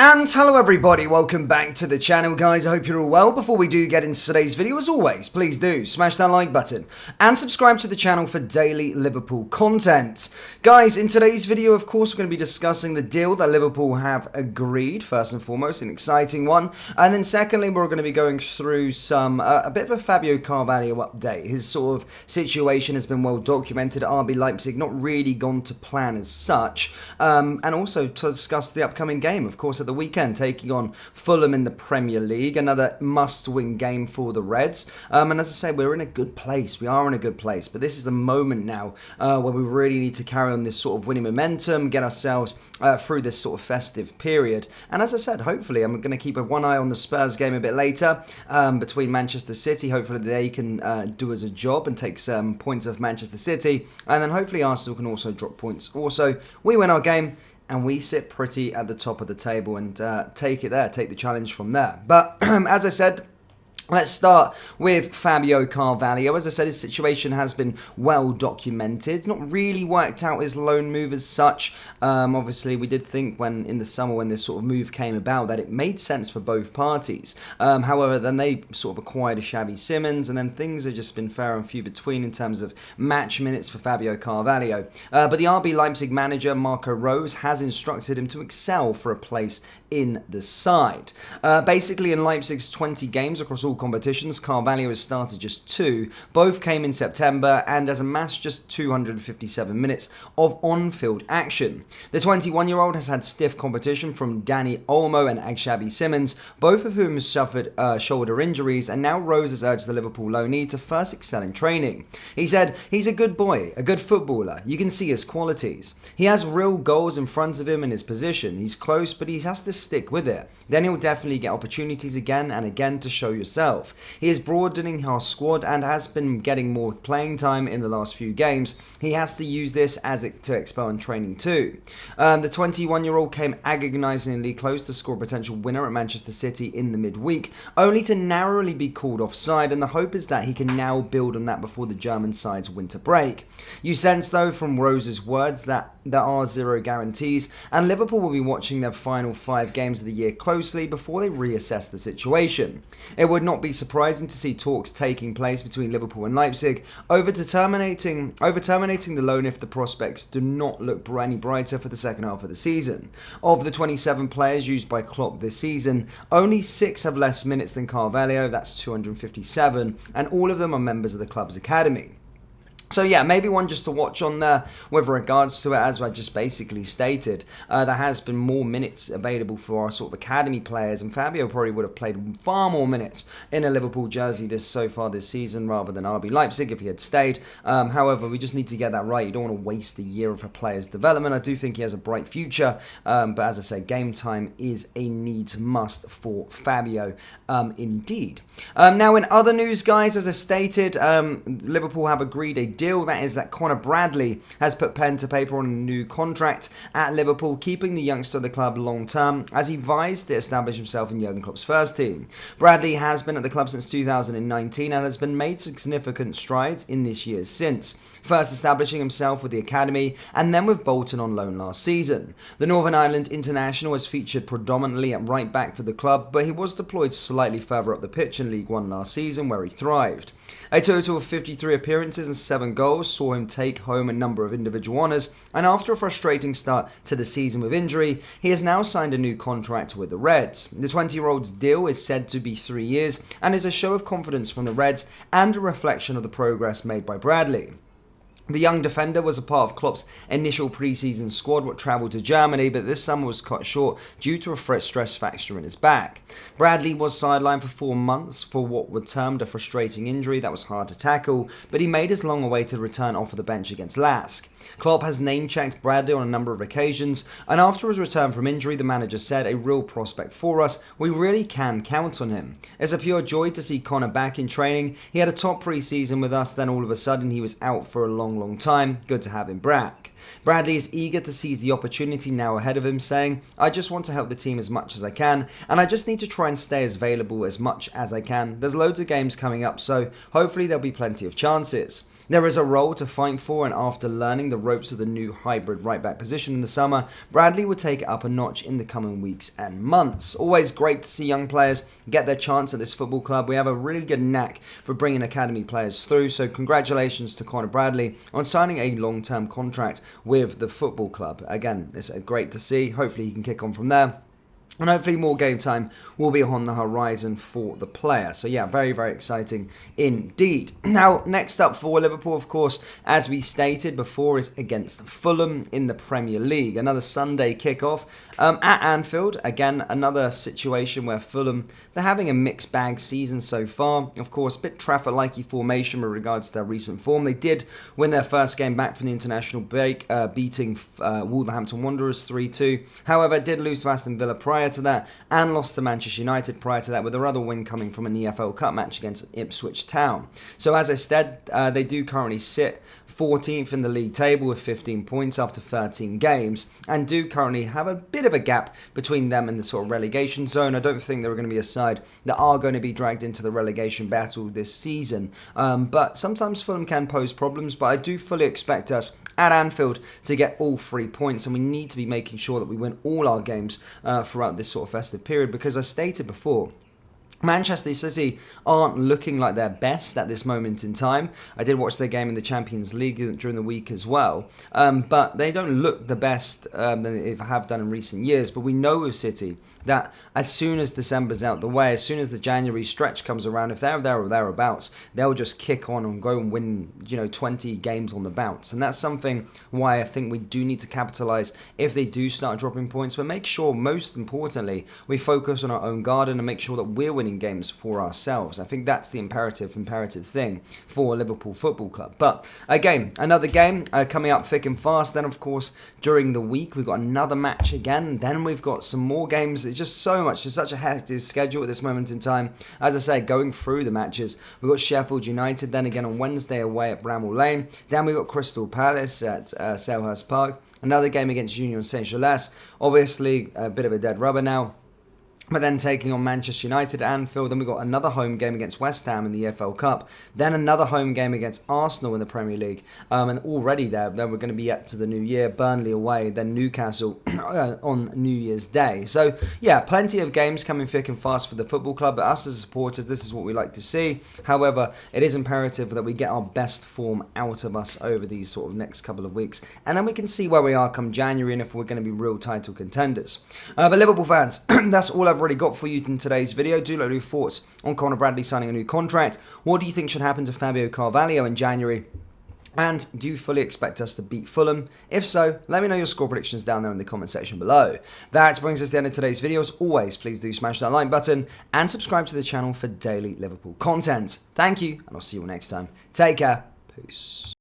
And hello everybody, welcome back to the channel guys, I hope you're all well. Before we do get into today's video, as always, please do smash that like button and subscribe to the channel for daily Liverpool content. Guys, in today's video, of course, we're going to be discussing the deal that Liverpool have agreed, first and foremost, an exciting one. And then secondly, we're going to be going through a bit of a Fabio Carvallo update. His sort of situation has been well documented at RB Leipzig, not really gone to plan as such. And also to discuss the upcoming game, of course, at the weekend, taking on Fulham in the Premier League, another must-win game for the Reds. And as I say, we're in a good place. We are in a good place, but this is the moment now where we really need to carry on this sort of winning momentum, get ourselves through this sort of festive period. And as I said, hopefully, I'm going to keep one eye on the Spurs game a bit later between Manchester City. Hopefully, they can do us a job and take some points off Manchester City, and then hopefully Arsenal can also drop points. Also, we win our game, and we sit pretty at the top of the table and take the challenge from there. But as I said, let's start with Fabio Carvalho. As I said, his situation has been well documented. Not really worked out his loan move as such. Obviously, we did think in the summer when this sort of move came about that it made sense for both parties. However, then they sort of acquired a Xavi Simons, and then things have just been fair and few between in terms of match minutes for Fabio Carvalho. But the RB Leipzig manager, Marco Rose, has instructed him to excel for a place in the side. Basically, in Leipzig's 20 games across all competitions, Carvalho has started just 2. Both came in September and has amassed just 257 minutes of on-field action. The 21-year-old has had stiff competition from Dani Olmo and Xavi Simons, both of whom have suffered shoulder injuries, and now Rose has urged the Liverpool loanee to first excel in training. He said, "He's a good boy, a good footballer. You can see his qualities. He has real goals in front of him in his position. He's close, but he has to stick with it. Then he'll definitely get opportunities again and again to show yourself. He is broadening our squad and has been getting more playing time in the last few games. He has to use this to expel in training too." The 21-year-old came agonisingly close to score a potential winner at Manchester City in the midweek, only to narrowly be called offside, and the hope is that he can now build on that before the German side's winter break. You sense, though, from Rose's words that there are zero guarantees, and Liverpool will be watching their final 5 games of the year closely before they reassess the situation. It would not be surprising to see talks taking place between Liverpool and Leipzig over terminating the loan if the prospects do not look any brighter for the second half of the season. Of the 27 players used by Klopp this season, only 6 have less minutes than Carvalho, that's 257, and all of them are members of the club's academy. So yeah, maybe one just to watch on there with regards to it, as I just basically stated. There has been more minutes available for our sort of academy players, and Fabio probably would have played far more minutes in a Liverpool jersey so far this season rather than RB Leipzig if he had stayed. However, we just need to get that right. You don't want to waste a year of a player's development. I do think he has a bright future, but as I say, game time is a needs must for Fabio indeed. Now in other news, guys, as I stated, Liverpool have agreed a deal, that is that Conor Bradley has put pen to paper on a new contract at Liverpool, keeping the youngster at the club long term as he vies to establish himself in Jurgen Klopp's first team. Bradley has been at the club since 2019 and has been made significant strides in this year since, first establishing himself with the academy and then with Bolton on loan last season. The Northern Ireland international has featured predominantly at right back for the club, but he was deployed slightly further up the pitch in League One last season where he thrived. A total of 53 appearances and 7 goals saw him take home a number of individual honours, and after a frustrating start to the season with injury, he has now signed a new contract with the Reds. The 20-year-old's deal is said to be 3 years and is a show of confidence from the Reds and a reflection of the progress made by Bradley. The young defender was a part of Klopp's initial pre-season squad what travelled to Germany, but this summer was cut short due to a stress fracture in his back. Bradley was sidelined for 4 months for what were termed a frustrating injury that was hard to tackle, but he made his long-awaited return off of the bench against Lask. Klopp has name-checked Bradley on a number of occasions, and after his return from injury, the manager said, "A real prospect for us. We really can count on him. It's a pure joy to see Conor back in training. He had a top pre-season with us, then all of a sudden he was out for a long time. Good to have him back." Bradley is eager to seize the opportunity now ahead of him, saying, "I just want to help the team as much as I can, and I just need to try and stay as available as much as I can. There's loads of games coming up, so hopefully there'll be plenty of chances." There is a role to fight for, and after learning the ropes of the new hybrid right-back position in the summer, Bradley would take it up a notch in the coming weeks and months. Always great to see young players get their chance at this football club. We have a really good knack for bringing academy players through, so congratulations to Conor Bradley on signing a long-term contract with the football club. Again, it's great to see. Hopefully he can kick on from there. And hopefully more game time will be on the horizon for the player. So yeah, very, very exciting indeed. Now, next up for Liverpool, of course, as we stated before, is against Fulham in the Premier League. Another Sunday kickoff at Anfield. Again, another situation where Fulham, they're having a mixed bag season so far. Of course, a bit Trafford-likey formation with regards to their recent form. They did win their first game back from the international break, beating Wolverhampton Wanderers 3-2. However, did lose to Aston Villa prior to that and lost to Manchester United prior to that, with their other win coming from an EFL Cup match against Ipswich Town. So as I said, they do currently sit 14th in the league table with 15 points after 13 games, and do currently have a bit of a gap between them and the sort of relegation zone. I don't think they're going to be a side that are going to be dragged into the relegation battle this season, but sometimes Fulham can pose problems. But I do fully expect us at Anfield to get all 3 points, and we need to be making sure that we win all our games throughout this sort of festive period, because as stated before, Manchester City aren't looking like their best at this moment in time. I did watch their game in the Champions League during the week as well, but they don't look the best than they have done in recent years. But we know with City that as soon as December's out the way, as soon as the January stretch comes around, if they're there or thereabouts, they'll just kick on and go and win, 20 games on the bounce. And that's something why I think we do need to capitalise if they do start dropping points, but make sure, most importantly, we focus on our own garden and make sure that we're winning games for ourselves. I think that's the imperative thing for Liverpool Football Club. But again, another game coming up thick and fast. Then, of course, during the week, we've got another match again. Then we've got some more games. It's just so much. It's such a hectic schedule at this moment in time. As I say, going through the matches, we've got Sheffield United, then again on Wednesday away at Bramall Lane. Then we've got Crystal Palace at Selhurst Park. Another game against Union Saint-Gilles. Obviously, a bit of a dead rubber now. But then taking on Manchester United at Anfield. Then we've got another home game against West Ham in the EFL Cup. Then another home game against Arsenal in the Premier League. And already then we're going to be up to the new year. Burnley away, then Newcastle on New Year's Day. So yeah, plenty of games coming thick and fast for the football club. But us as supporters, this is what we like to see. However, it is imperative that we get our best form out of us over these sort of next couple of weeks. And then we can see where we are come January and if we're going to be real title contenders. But Liverpool fans, that's all I've already got for you in today's video. Do let me know your thoughts on Conor Bradley signing a new contract. What do you think should happen to Fabio Carvalho in January? And do you fully expect us to beat Fulham? If so, let me know your score predictions down there in the comment section below. That brings us to the end of today's video. As always, please do smash that like button and subscribe to the channel for daily Liverpool content. Thank you, and I'll see you all next time. Take care. Peace.